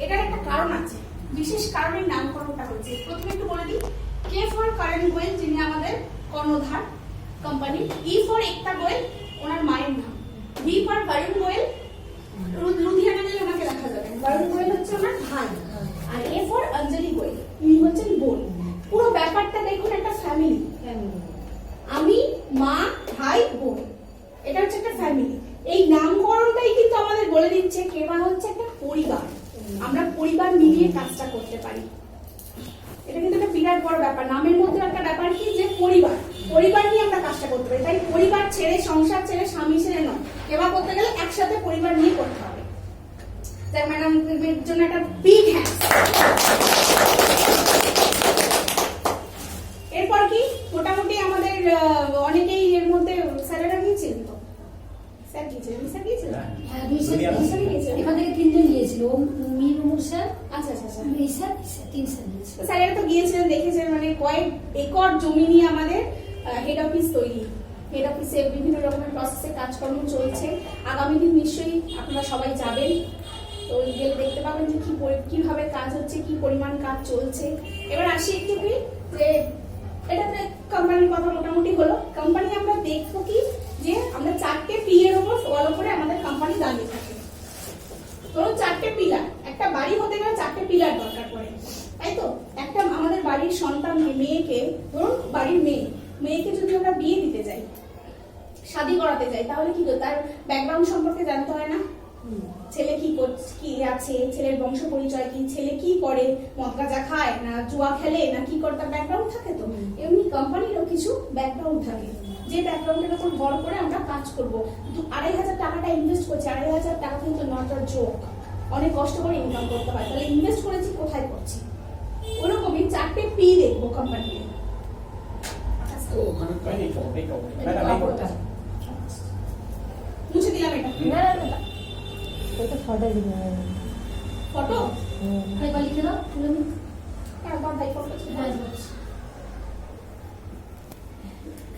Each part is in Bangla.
এটার একটা কারণ আছে, বিশেষ কারণের নামকরণটা হয়েছে। প্রথমে একটু বলে দিই, কে ফর কারেন গোয়েল যিনি আমাদের কর্ণধার কোম্পানি, ই ফর একতা গোয়েল ওনার মায়ের নাম, ভি ফর বরুণ গোয়েল, লুধিয়ানা গেলে ওনাকে দেখা যাবে, বরুণ গোয়েল হচ্ছে ওনার ভাই, আর এ ফর অঞ্জলি গোয়েল ইনি হচ্ছেন বোন। পুরো ব্যাপারটা দেখুন একটা ফ্যামিলি, আমি মা ভাই বোন, এটা হচ্ছে একটা ফ্যামিলি। এই নামকরণটাই কিন্তু আমাদের বলে দিচ্ছে কেবা হচ্ছে একটা পরিবার, আমরা পরিবার মিলিয়ে কাজটা করতে পারি। এটা কিন্তু একটা বিরাট বড় ব্যাপার, নামের মধ্যে একটা ব্যাপার কি যে পরিবার, পরিবার নিয়ে আমরা কাজটা করতে পারি। তাই পরিবার ছেড়ে, সংসার ছেড়ে, স্বামী ছেড়ে নয়, কেবা করতে গেলে একসাথে পরিবার নিয়ে করতে হবে। তাই ম্যাডাম এর জন্য একটা বিগ হ্যান্ডস। এরপর কি মোটামুটি আমাদের অনেকেই এর মধ্যে স্যারেরা গিয়েছিলেন তো, স্যার গিয়েছিলেন, স্যার গিয়েছিলেন, হ্যাঁ এখান থেকে 3 জন গিয়েছিল, মীর উমর স্যার, আচ্ছা আচ্ছা আচ্ছা, এই স্যার 3 স্যার গিয়েছিল। স্যারেরা তো গিয়েছিলেন, দেখেছেন মানে কয়েক একর জমি নিয়ে আমাদের হেড অফিস তৈরি, হেড অফিসে বিভিন্ন রকমের প্রসেসে কাজকর্ম চলছে। আগামী দিন নিশ্চয়ই আপনারা সবাই যাবেন, তো গেলে দেখতে পাবেন যে কিভাবে কাজ হচ্ছে, কি পরিমাণ কাজ চলছে। এবার আসি একটু কি যে এটাতে কোম্পানির কথা মোটামুটি হলো। কোম্পানি আমরা দেখবো কি যে আমরা 4টে পি এর উপর ওয়াল উপরে আমাদের কোম্পানি দাঁড়িয়ে থাকে। ধরুন 4টে পিলার, একটা বাড়ি হতে গেলে 4টে পিলার দরকার পড়ে, তাই তো? একটা আমাদের বাড়ির সন্তান মেয়েকে, ধরুন বাড়ির মেয়েকে যদি আমরা বিয়ে দিতে যাই, শাদী করাতে যাই, তাহলে কি তার ব্যাকগ্রাউন্ড সম্পর্কে জানতে হয় না? ছেলে কি আছে, ছেলের বংশ পরিচয় কি, ছেলে কি করে, মদ গাঁজা খায় না জুয়া খেলে না কি করে, তার ব্যাকগ্রাউন্ড থাকে তো। এমনি কোম্পানিরও কিছু ব্যাকগ্রাউন্ড থাকে, যে ব্যাকগ্রাউন্ডের উপর ভর করে আমরা কাজ করবো। 2,500 টাকাটা ইনভেস্ট করছি, 2,500 টাকা কিন্তু নট আ জোক, অনেক কষ্ট করে ইনকাম করতে হয়। তাহলে ইনভেস্ট করেছি কোথায় করছি, ওরকমই 4টে পি দেখবো কোম্পানিতে। মুছে দিলাম এটা, এটা ফটো দিবে, ফটো একবার লিখে দাও, তুলে নিন। একবার ভাই ফটো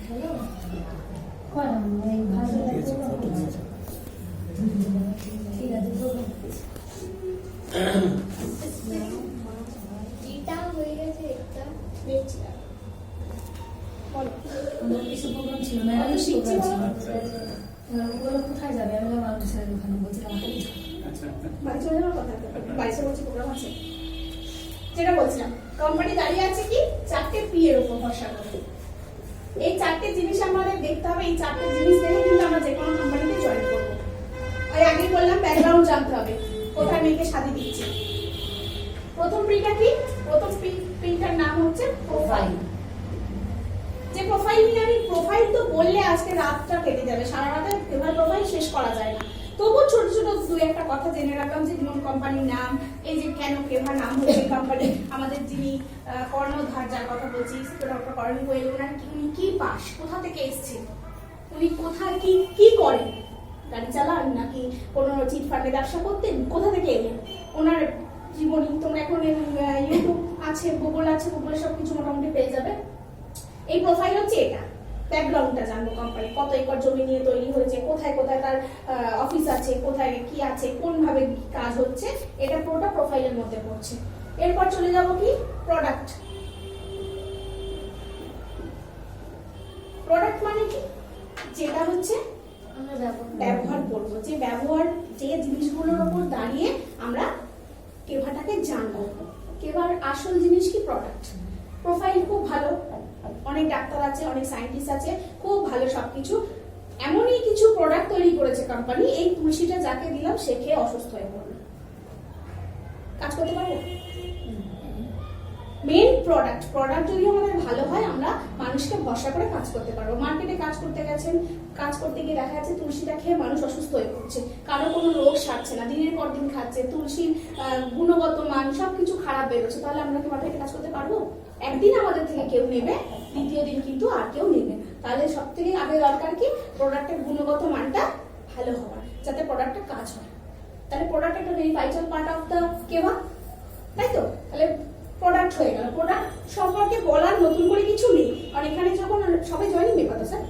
হ্যালো কোন এই ভাষা ঠিক আছে তো এটা হয়ে গেছে, একটা দেখছি বলো। আমাদের কিছু প্রোগ্রাম ছিল, ম্যাডাম শিখছি ওগুলো কোথায় যাবে? আমি মানুষ স্যার ওখানে বলছিলাম বাড়ি চলে যাওয়ার কথা, বাড়িতে বলছি প্রোগ্রাম আছে। যেটা বলছিলাম, কোম্পানি দাঁড়িয়ে আছে কি 4টে পি এর উপর ভরসা করে। এই 4টে জিনিস আমাদের দেখতে হবে, এই 4টে জিনিস দেখে কিন্তু আমরা যে কোনো কোম্পানিতে জয়েন করবো। ওই আগেই বললাম ব্যাকগ্রাউন্ড জানতে হবে, কোথায় মেয়েকে শাদী দিচ্ছে। প্রথম পিটা কি? প্রথম পিটার নাম হচ্ছে প্রোফাইল। যে প্রোফাইল নিয়ে আমি, প্রোফাইল তো বললে আজকে রাতটা কেটে যাবে, সারা রাতে এবার প্রোফাইল শেষ করা যায় না। তবু ছোট ছোট 2-1টা কথা জেনে রাখলাম, যে যেমন কোম্পানির নাম, এই যে কেন কেভা নাম হচ্ছে কোম্পানি, আমাদের যিনি কর্ণধার যার কথা বলছি ডক্টর করণ গোয়েল, ওনার উনি কি পাস, কোথা থেকে এসেছেন, উনি কোথায় কি করেন, গাড়ি চালান নাকি কোনো চিট ফান্ডে ব্যবসা করতেন, কোথা থেকে এলেন, ওনার জীবনী। তোমরা এখন ইউটিউব আছে, গুগল আছে, গুগলে সবকিছু মোটামুটি পেয়ে যাবে। এই প্রোফাইল হচ্ছে এটা, ব্যাকগ্রাউন্ডটা জানবো, কোম্পানি কত একর জমি নিয়ে তৈরি হয়েছে, কোথায় কোথায় তার অফিস আছে, কোথায় কি আছে, কোন ভাবে কাজ হচ্ছে, এটা পুরোটা প্রোফাইলের মধ্যে পড়ছে। এরপর চলে যাব কি প্রোডাক্ট। প্রোডাক্ট মানে কি? যেটা হচ্ছে আমরা ব্যবহার করব, যে ব্যবহার, যে জিনিসগুলোর উপর দাঁড়িয়ে আমরা কেভাটাকে জানবো। কেভার আসল জিনিস কি? প্রোডাক্ট। প্রোফাইল খুব ভালো, অনেক ডাক্তার আছে, অনেক সায়েন্টিস্ট আছে, খুব ভালো সবকিছু। এমনই কিছু প্রোডাক্ট তৈরি করেছে কোম্পানি, এই তুলসীটা যাকে দিলাম সে খেয়ে অসুস্থ হয়ে পড়লো, কাজ করতে পারবো? মেন প্রোডাক্ট যদি আমাদের ভালো হয়, আমরা মানুষকে ভরসা করে কাজ করতে পারবো। মার্কেটে কাজ করতে গেছেন, কাজ করতে গিয়ে দেখা যাচ্ছে তুলসীটা খেয়ে মানুষ অসুস্থ হয়ে পড়ছে, কারো কোনো রোগ সারছে না, দিনের পর দিন খাচ্ছে, তুলসীর গুণগত মান সবকিছু খারাপ বেরোচ্ছে, তাহলে আমরা কি মার্কেটে কাজ করতে পারবো? একদিন আমাদের থেকে কেউ নেবে, দ্বিতীয় দিন কিন্তু আর কেউ নেবে না। তাহলে সব থেকে আগে দরকার কি? প্রোডাক্টের গুণগত মানটা ভালো হওয়ার, যাতে প্রোডাক্টটা কাজ হয়। তাহলে প্রোডাক্ট একটা very vital part of the কেভা, তাই তো? তাহলে প্রোডাক্ট হয়ে গেল। প্রোডাক্ট সম্পর্কে বলার নতুন করে কিছু নেই, আর এখানে যখন সবাই জয়েনিং মেম্বার, তো স্যার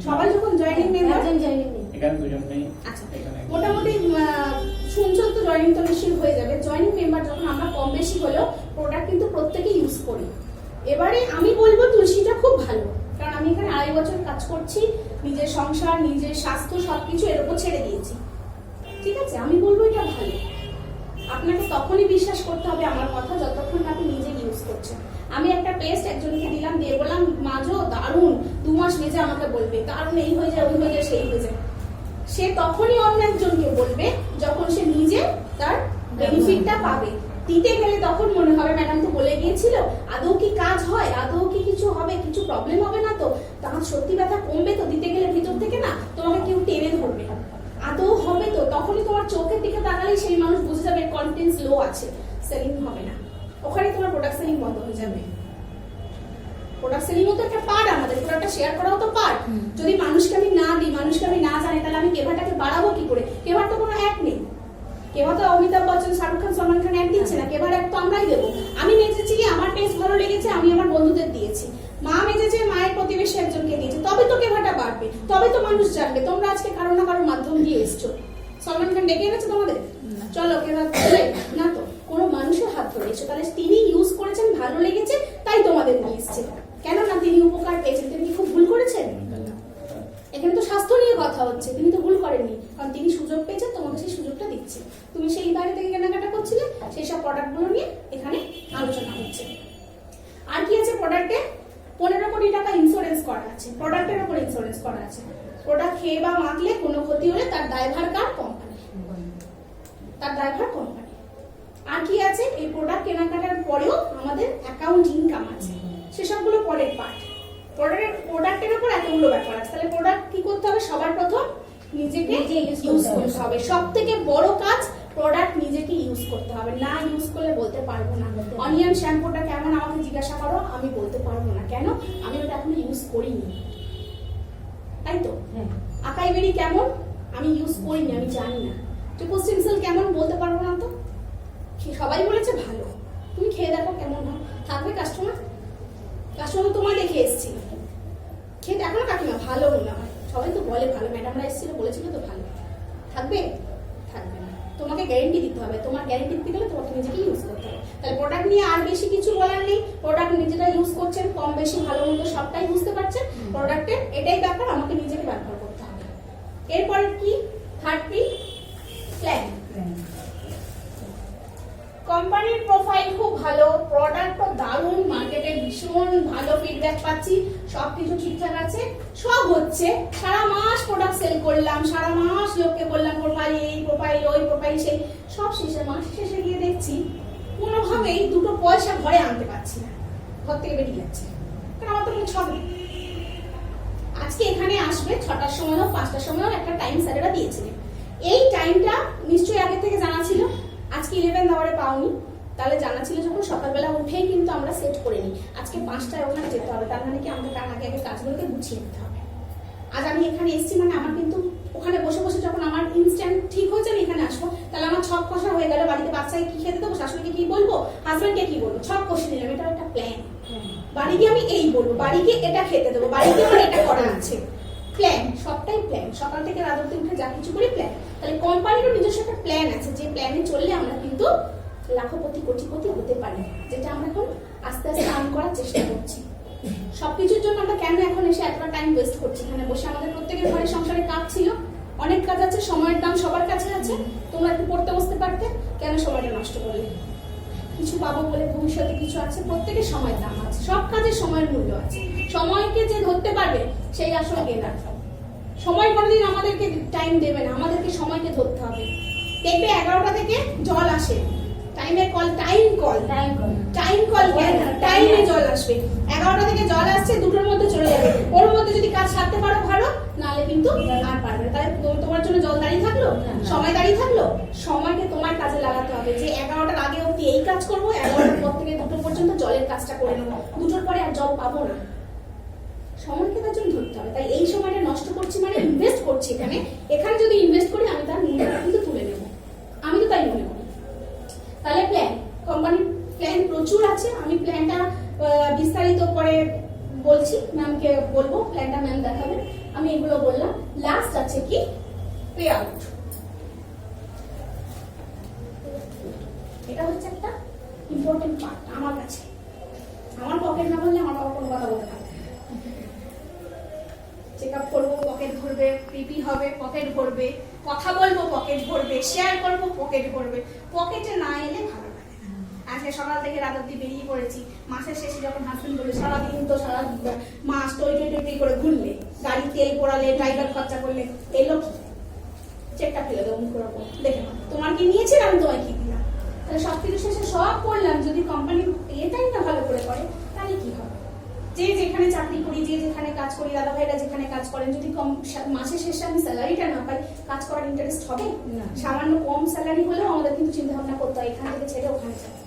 সবাই যখন জয়েনিং মেম্বার, জয়েনিং এখানে দুজন নেই। আচ্ছা মোটামুটি শুনছো তো জয়েনিং তো নিশ্চয়ই হয়ে যাবে। জয়েনিং মেম্বার যখন আমরা কম বেশি হলেও প্রোডাক্ট কিন্তু প্রত্যেকে ইউজ করি। এবারে আমি বলবো তুলসীটা খুব ভালো, কারণ আমি এখানে 2.5 বছর কাজ করছি, নিজের সংসার নিজের স্বাস্থ্য সবকিছু এর উপর ছেড়ে দিয়েছি, ঠিক আছে? আমি বলবো এটা ভালো। আপনাকে তখনই বিশ্বাস করতে হবে আমার কথা যতক্ষণ না আপনি নিজে ইউজ করছেন। আমি একটা পেস্ট একজনকে দিলাম, দিয়ে বললাম মাজো দারুণ, 2 মাস মেজে আমাকে বলবে কারণ এই হয়ে যায় ওই হয়ে যায় সেই হয়ে যায়। সে তখনই অন্য একজনকে বলবে যখন সে নিজে তার বেনিফিটটা পাবে। দিতে গেলে তখন মনে হবে ম্যাডাম তো বলে গিয়েছিল, আদৌ কি কাজ হয়, আদৌ কি কিছু হবে, কিছু প্রবলেম হবে না তো, তার সত্যি ব্যথা কমবে তো, দিতে গেলে ভিতর থেকে না তোমাকে কেউ টেনে ধরবে, আদৌ হবে তো, তখনই তোমার চোখের দিকে তাকালেই সেই মানুষ বুঝে যাবে কনফিডেন্স লো আছে, সেলিং হবে না, ওখানে তোমার প্রোডাক্ট সেলিং বন্ধ হয়ে যাবে। প্রোডাক্ট সেলিংও তো একটা পার্ট, আমাদের প্রোডাক্টটা শেয়ার করাও তো পার্ট। যদি মানুষকে আমি না দিই, মানুষকে আমি না জানি, তাহলে আমি কেভাটাকে বাড়াবো কি করে? কেভার তো কোনো অ্যাড নেই, কেভা তো অমিতাভ বচ্চন, শাহরুখ খান, সলমান খান অ্যাড দিচ্ছে না, কেভার অ্যাড তো আমরাই দেবো। আমি মেজেছি, আমার টেস্ট ভালো লেগেছে, আমি আমার বন্ধুদের দিয়েছি, মা মেজেছে, মায়ের প্রতিবেশী একজনকে দিয়েছে, তবে তো কেভাটা বাড়বে, তবে তো মানুষ জানবে। তোমরা আজকে কারো না কারোর মাধ্যম দিয়ে এসছো, সলমান খান ডেকে এনেছে তোমাদের, চলো কেভা না তো, কোনো মানুষের হাত ধরে এসছো, তাহলে তিনি ইউজ করেছেন, ভালো লেগেছে, তাই তোমাদের নিয়ে এসছে। কেন না তিনি উপকার পেয়েছেন, তিনি কি খুব ভুল করেছেন? এখানে তো স্বাস্থ্য নিয়ে কথা হচ্ছে, তিনি তো ভুল করেননি, কারণ তিনি সুযোগ পেয়েছেন, তোমাকে সেই সুযোগটা দিচ্ছে। তুমি সেই বাইরে থেকে কেনাকাটা করছিলে, সেই সব প্রোডাক্টগুলো নিয়ে এখানে আলোচনা হচ্ছে। আর কি আছে প্রোডাক্টে? 15 কোটি টাকা ইন্স্যুরেন্স করা আছে, প্রোডাক্টের উপর ইন্স্যুরেন্স করা আছে। প্রোডাক্ট খেয়ে বা মাখলে কোনো ক্ষতি হলে তার দায়ভার কার? কোম্পানি, তার দায়ভার কোম্পানি। আর কি আছে? এই প্রোডাক্ট কেনাকাটার পরেও আমাদের অ্যাকাউন্ট ইনকাম আছে, সেসবগুলো পরের পার্ট। প্রোডাক্টের উপর এতগুলো ব্যাপার আছে, তাহলে প্রোডাক্ট কি করতে হবে? সবার প্রথম নিজেকে ইউজ করতে হবে। সব থেকে বড় কাজ প্রোডাক্ট নিজেকে ইউজ করতে হবে, না ইউজ করলে বলতে পারবো না। অনিয়ন শ্যাম্পুটা কেমন আমাকে জিজ্ঞাসা করো, আমি বলতে পারবো না, কেন? আমি ওটা এখনো ইউজ করিনি, তাই তো। আকাই বেরি কেমন, আমি ইউজ করিনি, আমি জানি না। ট্রিপল সিমসেল কেমন, বলতে পারবো না তো। সবাই বলেছে ভালো, তুমি খেয়ে দেখো কেমন হয়, থাকবে কাস্টমার? কাস্টমার তোমার দেখে এসেছি, খেয়ে দেখো না কাকিমা ভালো মনে হয়, সবাই তো বলে ভালো, ম্যাডামরা এসেছিল বলেছিল তো ভালো, থাকবে? থাকবে না। তোমাকে গ্যারেন্টি দিতে হবে, তোমার গ্যারেন্টি দিতে গেলে তোমাকে নিজেকে ইউজ করতে হবে। তাহলে প্রোডাক্ট নিয়ে আর বেশি কিছু বলার নেই, প্রোডাক্ট নিজেরা ইউজ করছেন, কম বেশি ভালো মন্দ সবটাই বুঝতে পারছেন। প্রোডাক্টের এটাই ব্যাপার, আমাকে নিজেকে ব্যবহার করতে হবে। এরপর কি? Third P, plan. কোম্পানির প্রোফাইল খুব ভালো, প্রোডাক্টও দারুণ, মার্কেটে ভীষণ ভালো ফিডব্যাক পাচ্ছি, সবকিছু ঠিকঠাক আছে, সব হচ্ছে। সারা মাস প্রোডাক্ট সেল করলাম, সারা মাস লোককে বললাম প্রোফাইল এই, প্রোফাইল ওই, প্রোফাইল সেই, সব শেষে মাস শেষে গিয়ে দেখছি কোনোভাবেই 2 পয়সা ঘরে আনতে পারছি না, ঘর থেকে বেরিয়ে যাচ্ছে, কারণ আমার তো কোনো ছক নেই। আজকে এখানে আসবে 6টার সময় হোক 5টার সময় হোক, একটা টাইম স্যারেরা দিয়েছিলেন, এই টাইমটা নিশ্চয়ই আগে থেকে জানা ছিল। আজকে 11 আওয়ারে পাওনি, তাহলে জানা ছিল যখন সকালবেলা উঠেই কিন্তু আমরা সেট করে নিই আজকে 5টায় ওখানে যেতে হবে, তার মানে কি আমাকে তার আগে আগে কাজগুলোকে গুছিয়ে নিতে হবে। আজ আমি এখানে এসেছি মানে আমার কিন্তু ওখানে বসে বসে যখন আমার ইনস্ট্যান্ট ঠিক হয়েছে আমি এখানে আসবো, তাহলে আমার ছক কষা হয়ে গেল, বাড়িতে বাচ্চাকে কি খেতে দেবো, শাশুড়িকে কি বলবো, হাজব্যান্ডকে কি বলবো, ছক কষে নিলাম, এটা একটা প্ল্যান। বাড়ি গিয়ে আমি এই বলবো, বাড়ি গিয়ে এটা খেতে দেবো, বাড়ি গিয়ে আমার এটা করা আছে, প্ল্যান, সবটাই প্ল্যান। সকাল থেকে রাত অবধি উঠে যা কিছু করি প্ল্যান। তাহলে কোম্পানিরও নিজস্ব একটা প্ল্যান আছে, যে প্ল্যানে চললে আমরা কিন্তু লাখপতি কোটিপতি হতে পারি, যেটা আমরা এখন আস্তে আস্তে আর্ন করার চেষ্টা করছি। সবকিছুর জন্য আমরা কেন এখন এসে এতটা টাইম ওয়েস্ট করছি এখানে বসে? আমাদের প্রত্যেকের ঘরে সংসারে কাজ ছিল, অনেক কাজ আছে, সময়ের দাম সবার কাছে আছে, তোমরা একটু পড়তে বসতে পারতে, কেন সময়টা নষ্ট করলে? কিছু পাবো বলে ভবিষ্যতে কিছু আছে, প্রত্যেকের সময়ের দাম আছে, সব কাজের সময়ের মূল্য আছে। সময়কে যে ধরতে পারবে সেই আসলে গেনার। সময় কোনোদিন আমাদেরকে টাইম দেবে না, আমাদেরকে সময়কে ধরতে হবে। দেখবে 11টা থেকে জল আসে, টাইমের কল, টাইম কল টাইমে জল আসবে। 11টা থেকে জল আসছে, 2টোর মধ্যে চলে যাবে, ওর মধ্যে যদি কাজ সারতে পারো ভালো, নাহলে কিন্তু আর পারবে না। তাই তোমার জন্য জল দাঁড়িয়ে থাকলো, সময় দাঁড়িয়ে থাকলো, সময়কে তোমার কাজে লাগাতে হবে। যে 11টার আগে অব্দি এই কাজ করবো, 11টার পর থেকে 2টো পর্যন্ত জলের কাজটা করে নেবো, 2টোর পরে আর জল পাবো না। সময়কে তার জন্য ধরতে হবে। তাই এই সময়টা নষ্ট করছি মানে ইনভেস্ট করছি এখানে যদি ইনভেস্ট করি আমি তার মূল্যটা কিন্তু তুলে নেবো, আমি তো তাই মনে করি। তাহলে প্ল্যান, কোম্পানির প্ল্যান প্রচুর আছে, আমি প্ল্যানটা বিস্তারিত পরে বলছি, ম্যামকে বলবো, প্ল্যানটা ম্যাম দেখাবেন। আমি এগুলো বললাম। লাস্ট আছে কি? Pay out. এটা হচ্ছে একটা ইম্পর্টেন্ট পার্ট আমার কাছে। আমার পকেট না বললে আমার বাবা কোনো কথা বলতে পারবে না। চেক আপ করবো, পকেট ভরবে, পিপি হবে, পকেট ভরবে, কথা বলবো, পকেট ভরবে, শেয়ার করবো, পকেট ভরবে। পকেটে না এলে ভালো লাগে না। আজকে সকাল থেকে রাত অব্দি বেরিয়ে পড়েছি, মাসের শেষে যখন হাসবেন্ড বলে সারাদিন তো সারা মাস টই করে ঘুরলে, গাড়ি তেল পোড়ালে, ড্রাইভার খরচা করলে, এলো কি? চেকটা ফেলে দেবো মুখের ওপর, দেখে নাও তোমার কি নিয়েছে, আমি তোমায় কি দিলাম। তাহলে সবকিছু শেষে সব করলাম, যদি কোম্পানি এটাই না ভালো করে করে তাহলে কি হবে? যে যেখানে চাকরি করি, যে যেখানে কাজ করি, দাদা ভাইরা যেখানে কাজ করেন, যদি কম মাসের শেষে আমি স্যালারিটা না পাই, কাজ করার ইন্টারেস্ট হবে না। সামান্য কম স্যালারি হলেও আমাদের কিন্তু চিন্তা ভাবনা করতে হয় এখান থেকে ছেড়ে ওখানে যাবে।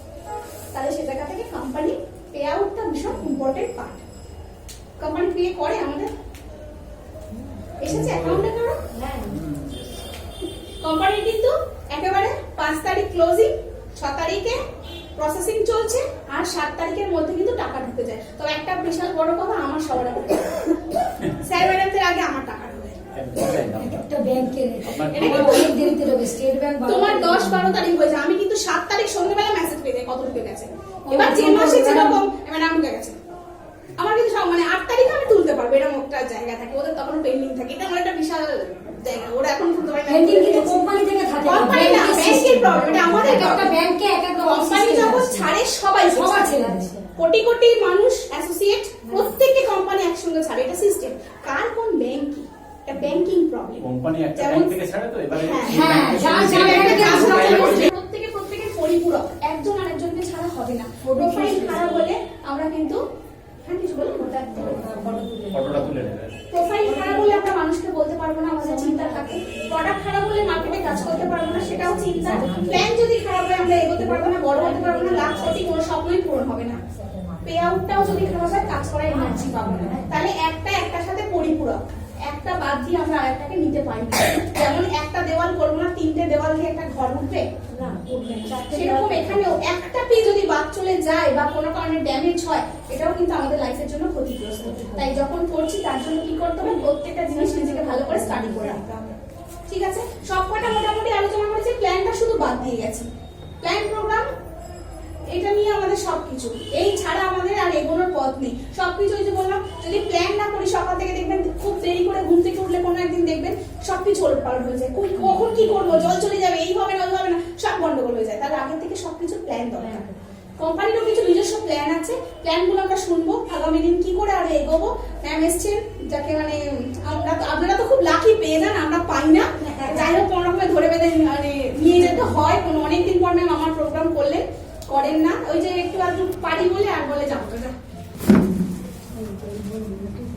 তাহলে সে জায়গা থেকে কোম্পানি পে আউটটা ভীষণ ইম্পর্টেন্ট পার্ট। কোম্পানি পে করে আমাদের, এসেছে অ্যাকাউন্টে কারো? কোম্পানি কিন্তু একেবারে 5 তারিখ ক্লোজিং, 6 তারিখে প্রসেসিং চলছে, আর 7 তারিখের মধ্যে কিন্তু টাকা ঢুকে যায়। তো একটা বিশাল বড় কথা, আমার সবার আগে স্যার ম্যাডামদের আগে আমার টাকা ঢুকে। একটা ব্যাংকের অনেক দেরিতে ঢোকে, স্টেট ব্যাংক তোমার 10-12 তারিখ হয়ে যায়, আমি কিন্তু 7 তারিখ সন্ধ্যেবেলা মেসেজ পেয়ে যাই কত ঢুকে গেছে। এবার যে মাসে যেরকম ম্যাডাম ঢুকে গেছে, আমার কিন্তু সব মানে 8 তারিখে আমি তুলতে পারবো, এরকম একটা জায়গা থাকে, ওদের তখন পেন্ডিং থাকে। এটা আমার একটা বিশাল জায়গা, ওরা এখন তুলতে পারে না। পেন্ডিং কিন্তু কোম্পানি থেকে থাকে, কোম্পানি না, ব্যাংকের প্রবলেম। এটা আমাদের একটা ব্যাংকে এক এক কোম্পানি যখন ছাড়ে সবাই সবার ছেড়ে কোটি কোটি মানুষ অ্যাসোসিয়েট, প্রত্যেককে কোম্পানি একসঙ্গে ছাড়ে, এটা সিস্টেম। কার কোন ব্যাংক কি, এটা ব্যাংকিং প্রবলেম। কোম্পানি একটা ব্যাংক থেকে ছাড়ে, তো এবারে প্রত্যেকে পরিপূরক, একজন আরেকজনকে ছাড়া হবে না। প্রোফাইল খারাপ হলে আমরা কিন্তু কিছু বলে ফটোটা তুলে নেবে। প্রোফাইল খারাপ হলে আমরা মানুষকে বলতে পারবো না, আমাদের চিন্তা থাকে। প্রোডাক্ট খারাপ হলে মার্কেটে কাজ করতে পারবো না, সেটাও চিন্তা। প্ল্যান যদি খারাপ হয় আমরা এগোতে পারবো না, বড় হতে পারবো না, লাখ কোটি কোনো স্বপ্নই পূরণ হবে না। পে আউটটাও যদি খারাপ হয়, কাজ করার এনার্জি পাবো না। তাহলে একটার সাথে পরিপূরক, একটা বাদ দিয়ে আমরা আরেকটাকে নিতে পারি না। যেমন একটা দেওয়াল করবো না, 3টে দেওয়াল দিয়ে একটা ঘর উঠবে না, উঠবে না। সেরকম এখানেও একটা পেয়ে যদি বাদ চলে যায় বা কোনো কারণে ড্যামেজ হয়, এটাও কিন্তু আমাদের লাইফের জন্য ক্ষতিগ্রস্ত। তাই যখন করছি তার জন্য কি করতে হবে, প্রত্যেকটা জিনিস নিজেকে ভালো করে স্টাডি করে রাখতে হবে। ঠিক আছে, সবকটা মোটামুটি আলোচনা করেছি, প্ল্যানটা শুধু বাদ দিয়ে গেছি। প্ল্যান প্রোগ্রাম এটা নিয়ে আমাদের সবকিছু, এই ছাড়া আমাদের আর এগোনোর পথ নেই। সবকিছু ওই যে বললাম, যদি প্ল্যান না করি, সকাল থেকে দেখবেন খুব দেরি করে ঘুম থেকে উঠলে কোনো একদিন দেখবেন সবকিছু ওলটপালট হয়ে যায়। কখন কি করবো, জল চলে যাবে, এই হবে না ওই হবে না, সব গন্ডগোল হয়ে যায়। তাহলে আগে থেকে সবকিছু প্ল্যান দরকার। কোম্পানিরও কিছু নিজস্ব প্ল্যান আছে, প্ল্যানগুলো আমরা শুনবো, আগামী দিন কি করে আরো এগোবো। ম্যাম এসছেন, যাকে মানে আপনারা তো খুব লাকি, পেয়ে যান, আমরা পাই না। যাই হোক, কোনো রকমে ধরে বেঁধে মানে নিয়ে যেতে হয়। কোনো অনেকদিন পর ম্যাম আমার প্রোগ্রাম করলেন, করেন না, ওই যে একটু আধটু পারি বলে আর বলে যাবো।